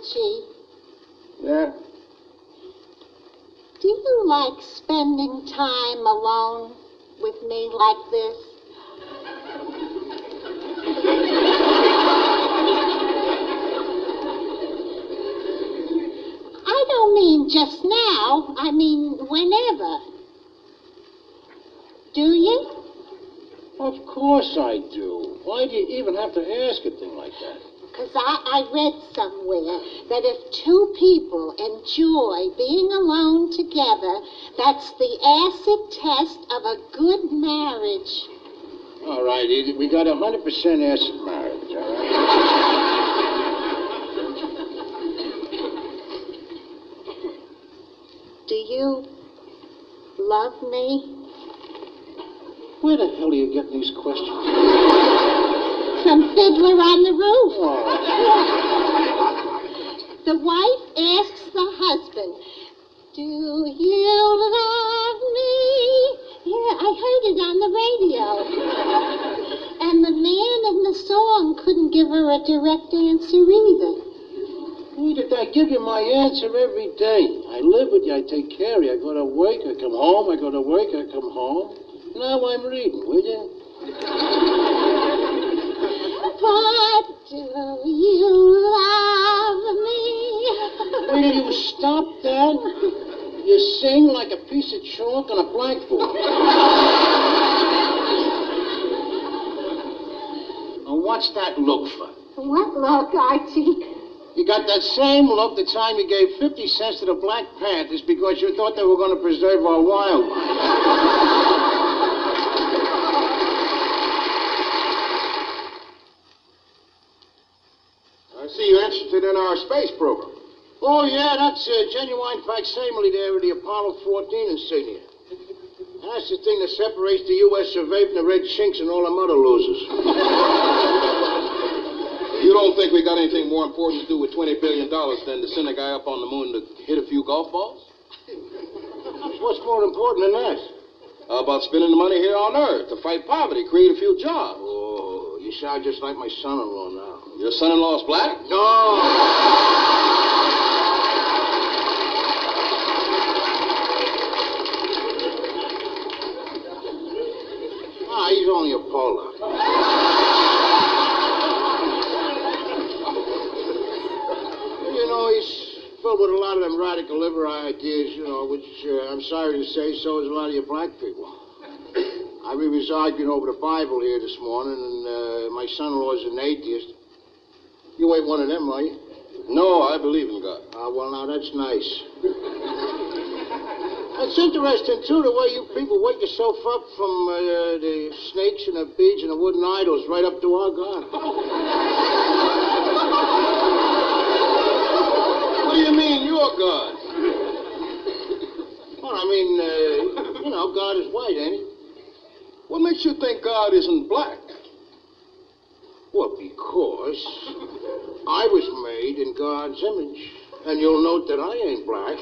Archie. Yeah? Do you like spending time alone with me like this? I don't mean just now. I mean whenever. Do you? Of course I do. Why do you even have to ask a thing like that? Because I read somewhere that if two people enjoy being alone together, that's the acid test of a good marriage. All right, Edith, we got 100% acid marriage, all right? Do you love me? Where the hell are you getting these questions? From Fiddler on the Roof. Oh. The wife asks the husband, do you love me? Yeah, I heard it on the radio. And the man in the song couldn't give her a direct answer either. Edith, I give you my answer every day. I live with you, I take care of you. I go to work, I come home, I go to work, I come home. Now I'm reading, will you? But do you love me? Will you stop that? You sing like a piece of chalk on a blackboard. Now, what's that look for? What look, Archie? You got that same look the time you gave 50 cents to the Black Panthers because you thought they were going to preserve our wildlife. I see you're interested in our space program. Oh, yeah, that's a genuine facsimile there of the Apollo 14 insignia. That's the thing that separates the U.S. survey from the red chinks and all them other losers. You don't think we got anything more important to do with $20 billion than to send a guy up on the moon to hit a few golf balls? What's more important than that? How about spending the money here on Earth to fight poverty, create a few jobs? Oh, you sound just like my son-in-law now. Your son-in-law's black? No! He's only a Pollock. You know, he's filled with a lot of them radical liberal ideas, you know, which I'm sorry to say so is a lot of you black people. We was arguing over the Bible here this morning, and my son-in-law's an atheist. You ain't one of them, are you? No, I believe in God. Well, now, that's nice. It's interesting, too, the way you people wake yourself up from the snakes and the beads and the wooden idols right up to our God. What do you mean, your God? Well, I mean, you know, God is white, ain't he? What makes you think God isn't black? Well, because I was made in God's image. And you'll note that I ain't black.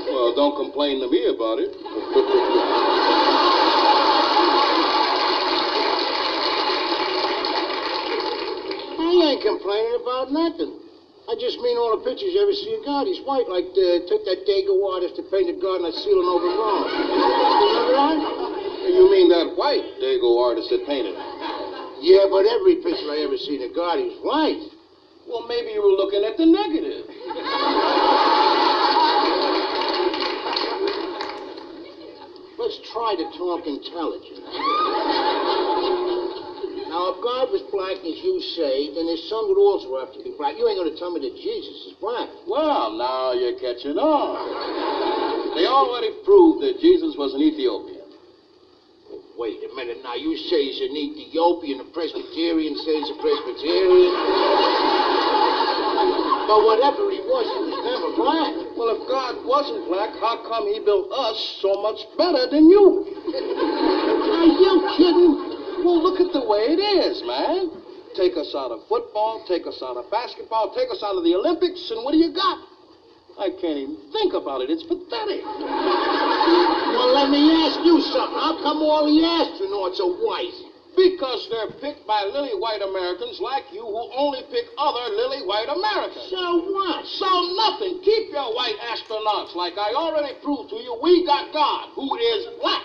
Well, don't complain to me about it. I ain't complaining about nothing. I just mean all the pictures you ever see of God. He's white, like took that Dago artist that painted God on that ceiling over Rome. Remember that? You mean that white Dago artist that painted it? Yeah, but every picture I ever seen of God, he's white. Well, maybe you were looking at the negative. Let's try to talk intelligent. Now, if God was black, as you say, then his son would also have to be black. You ain't going to tell me that Jesus is black. Well, now you're catching on. They already proved that Jesus was an Ethiopian. Oh, wait a minute. Now, you say he's an Ethiopian, a Presbyterian says he's a Presbyterian. But whatever he was never black. Well, if God wasn't black, how come he built us so much better than you? Are you kidding? Well, look at the way it is, man. Take us out of football, take us out of basketball, take us out of the Olympics, and what do you got? I can't even think about it. It's pathetic. Well, let me ask you something. How come all the astronauts are white? Because they're picked by lily white Americans like you who only pick other lily white Americans. So what? So nothing. Keep your white astronauts. Like I already proved to you, we got God, who is black.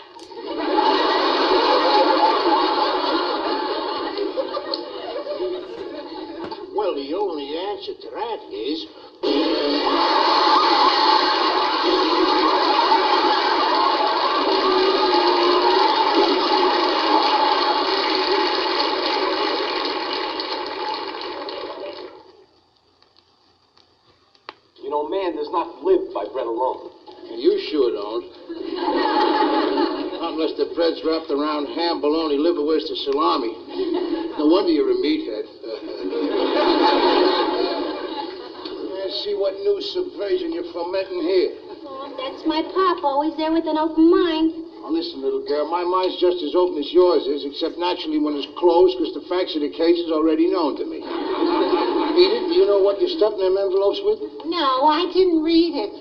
Well, the only answer to that is... You know, man does not live by bread alone. You sure don't. Unless the bread's wrapped around ham, bologna, liverwurst, or salami. No wonder you're a meathead. Let's see what new subversion you're fomenting here. Oh, that's my pop, always there with an open mind. Now listen, little girl, my mind's just as open as yours is, except naturally when it's closed, because the facts of the case is already known to me. Edith, do you know what you're stuffing them envelopes with? No, I didn't read it.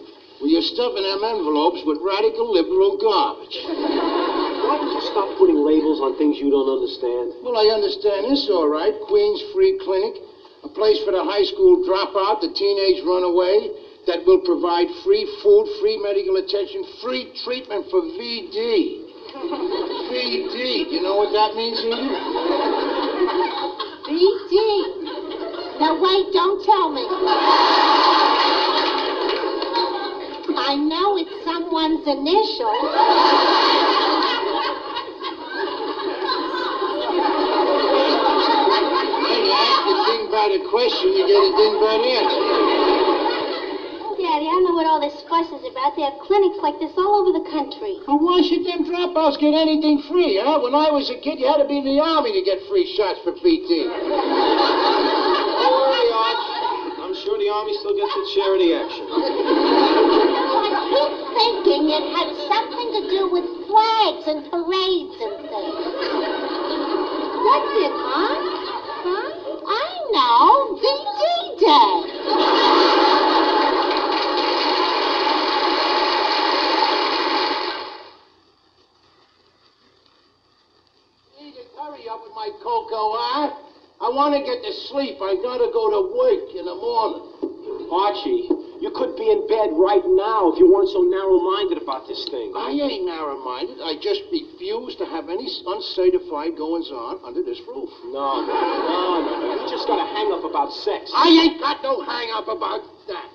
Well, you're stuffing them envelopes with radical liberal garbage. Why don't you stop putting labels on things you don't understand? Well, I understand this, all right. Queens Free Clinic, a place for the high school dropout, the teenage runaway, that will provide free food, free medical attention, free treatment for VD. VD, do you know what that means, Edith? VD. Now, wait, don't tell me. I know it's someone's initials. When you ask a dingbat a question, you get a dingbat answer. Daddy, I don't know what all this fuss is about. They have clinics like this all over the country. Well, why should them dropouts get anything free, huh? When I was a kid, you had to be in the Army to get free shots for PT. Don't worry, Arch. I'm sure the Army still gets its charity action. I keep thinking it had something to do with flags and parades and things. What's it, huh? Huh? I know. VD Day. Hurry up with my cocoa, huh? I want to get to sleep. I gotta go to work in the morning. Archie, you could be in bed right now if you weren't so narrow-minded about this thing. I ain't narrow-minded. I just refuse to have any uncertified goings-on under this roof. No. You just got a hang-up about sex. I ain't got no hang-up about that.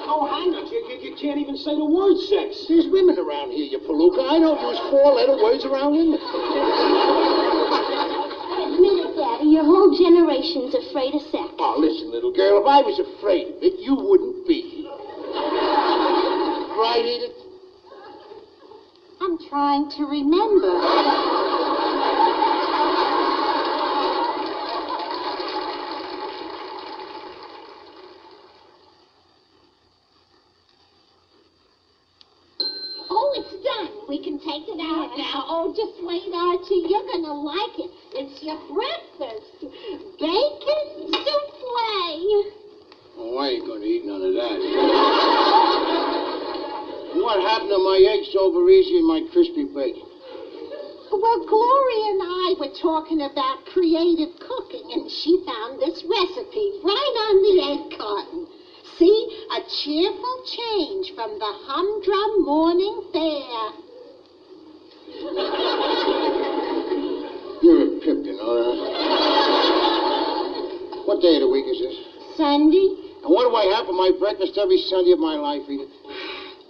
No hang-up. You can't even say the word sex. There's women around here, you palooka. I don't use four-letter words around women. Admit it, Daddy. Your whole generation's afraid of sex. Oh, listen, little girl, if I was afraid of it, you wouldn't be here. Right, Edith? I'm trying to remember. We can take it out now. Oh, just wait, Archie. You're going to like it. It's your breakfast. Bacon souffle. Oh, I ain't going to eat none of that. What happened to my eggs over easy and my crispy bacon? Well, Gloria and I were talking about creative cooking, and she found this recipe right on the egg carton. See? A cheerful change from the humdrum morning fare. You're a pimp, you know that. What day of the week is this? Sunday. And what do I have for my breakfast every Sunday of my life, Edith?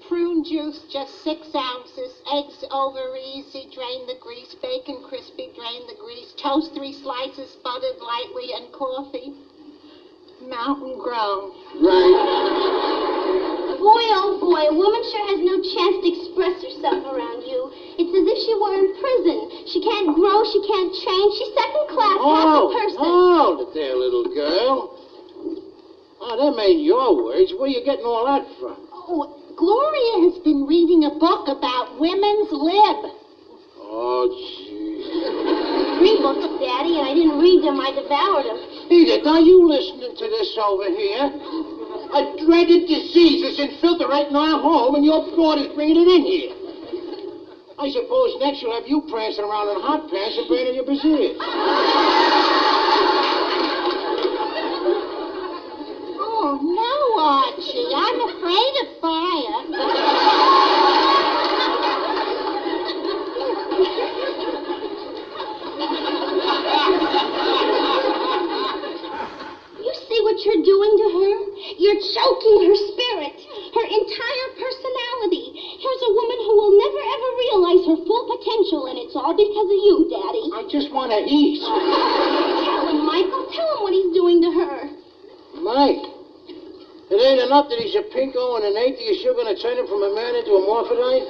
Prune juice, just 6 ounces. Eggs over easy, drain the grease. Bacon crispy, drain the grease. Toast 3 slices, buttered lightly, and coffee. Mountain grown. Right. Boy, oh boy, a woman sure has no chance to express herself around you. It's as if she were in prison. She can't grow, she can't change. She's second class, half a person. Hold it there, little girl. Oh, them ain't your words. Where you getting all that from? Oh, Gloria has been reading a book about women's lib. Oh, gee. 3 books, Daddy, and I didn't read them, I devoured them. Edith, are you listening to this over here? A dreaded disease is infiltrating our home, and your daughter's bringing it in here. I suppose next you'll have you prancing around in hot pants and burning your brassieres. Oh, no, Archie. I'm afraid of fire. You see what you're doing to her? You're choking her spirit, her entire personality. Here's a woman who will never, ever realize her full potential, and it's all because of you, Daddy. I just want to eat. Tell him, Michael. Tell him what he's doing to her. Mike, it ain't enough that he's a pinko and an atheist. You're going to turn him from a man into a morphodite?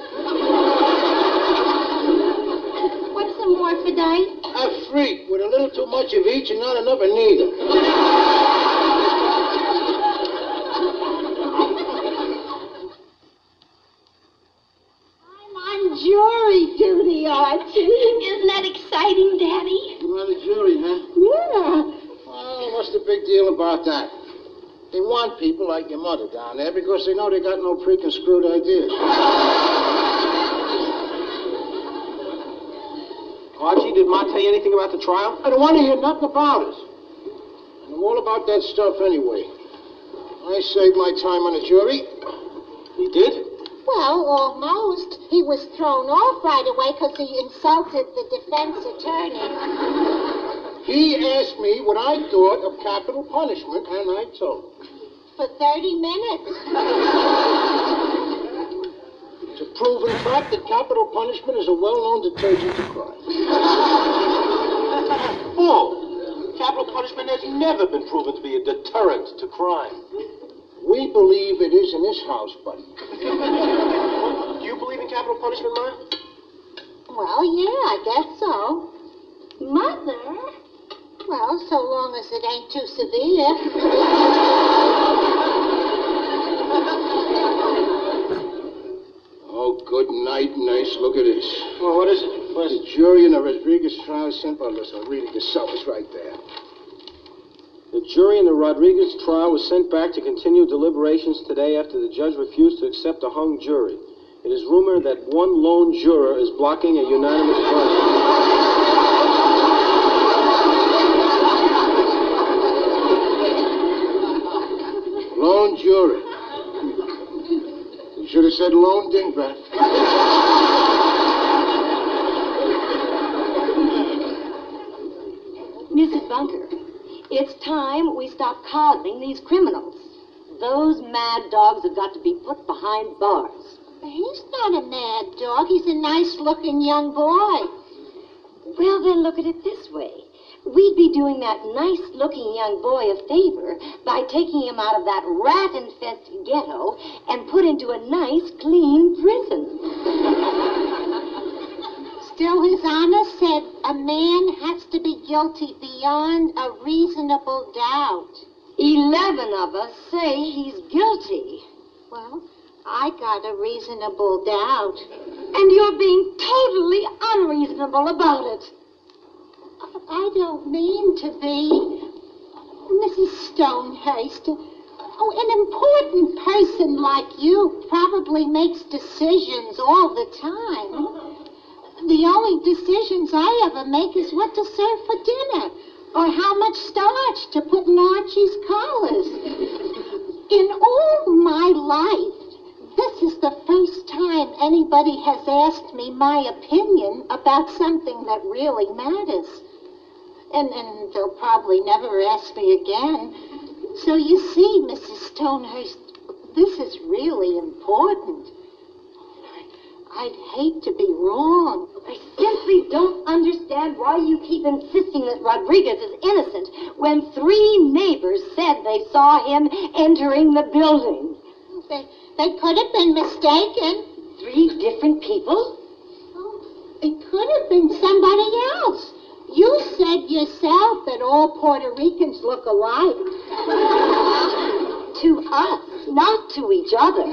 What's a morphodite? A freak with a little too much of each and not enough of neither. I'm on jury duty, Archie. Isn't that exciting, Daddy? You're on the jury, huh? Yeah. Well, what's the big deal about that? They want people like your mother down there because they know they got no preconstrued ideas. Archie, did Ma tell you anything about the trial? I don't want to hear nothing about it. I know all about that stuff anyway. I saved my time on the jury. You did? Well, almost. He was thrown off right away because he insulted the defense attorney. He asked me what I thought of capital punishment, and I told him. For 30 minutes. It's a proven fact that capital punishment is a well-known detergent to crime. Bull! Capital punishment has never been proven to be a deterrent to crime. We believe it is in this house, buddy. Do you believe in capital punishment, Ma? Well, yeah, I guess so. Mother? Well, so long as it ain't too severe. Oh, good night, nice. Look at this. Well, what is it? What is The jury in the Rodriguez trial sent by listen, read it yourself. It's right there. The jury in the Rodriguez trial was sent back to continue deliberations today after the judge refused to accept a hung jury. It is rumored that one lone juror is blocking a unanimous verdict. Lone jury. You should have said lone dingbat. Mrs. Bunker, it's time we stop coddling these criminals. Those mad dogs have got to be put behind bars. He's not a mad dog. He's a nice-looking young boy. Well, then look at it this way. We'd be doing that nice-looking young boy a favor by taking him out of that rat-infested ghetto and put into a nice, clean prison. Still, His Honor said a man has to be guilty beyond a reasonable doubt. 11 of us say he's guilty. Well, I got a reasonable doubt. And you're being totally unreasonable about it. I don't mean to be. Mrs. Stonehurst, an important person like you probably makes decisions all the time. The only decisions I ever make is what to serve for dinner, or how much starch to put in Archie's collars. In all my life, this is the first time anybody has asked me my opinion about something that really matters. And they'll probably never ask me again. So you see, Mrs. Stonehurst, this is really important. I'd hate to be wrong. I simply don't understand why you keep insisting that Rodriguez is innocent when 3 neighbors said they saw him entering the building. They could have been mistaken. 3 different people? It could have been somebody else. You said yourself that all Puerto Ricans look alike. To us, not to each other.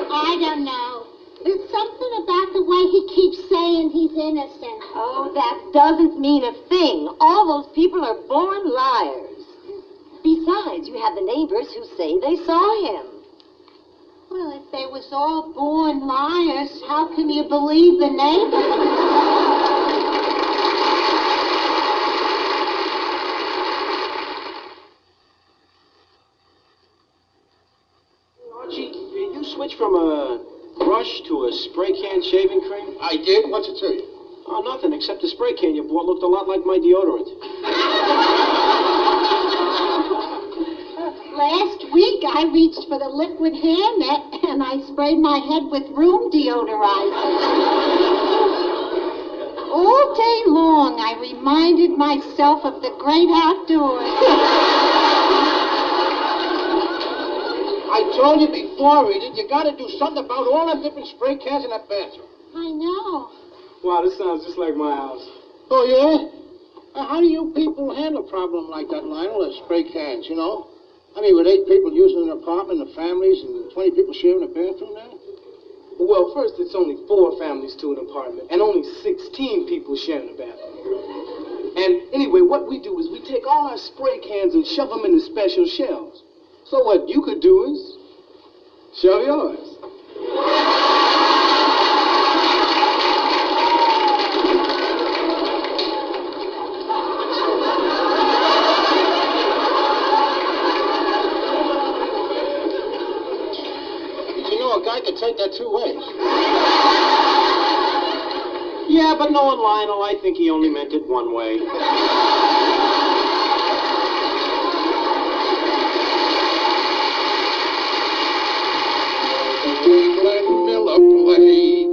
I don't know. There's something about the way he keeps saying he's innocent. Oh, that doesn't mean a thing. All those people are born liars. Besides, you have the neighbors who say they saw him. Well, if they was all born liars, how can you believe the neighbors? Archie, you switched from a brush to a spray can shaving cream? I did? What's it to you? Oh, nothing, except the spray can you bought looked a lot like my deodorant. Last week, I reached for the liquid hair net, and I sprayed my head with room deodorizer. All day long, I reminded myself of the great outdoors. I told you before, Edith, you gotta do something about all them different spray cans in that bathroom. I know. Wow, this sounds just like my house. Oh, yeah? How do you people handle a problem like that, Lionel, of spray cans, you know? I mean, with 8 people using an apartment, the families, and 20 people sharing a bathroom now? Well, first, it's only 4 families to an apartment, and only 16 people sharing a bathroom. And anyway, what we do is we take all our spray cans and shove them into special shelves. So what you could do is shove yours. You know, a guy could take that 2 ways. Yeah, but knowing Lionel, I think he only meant it one way. Glenn Miller played.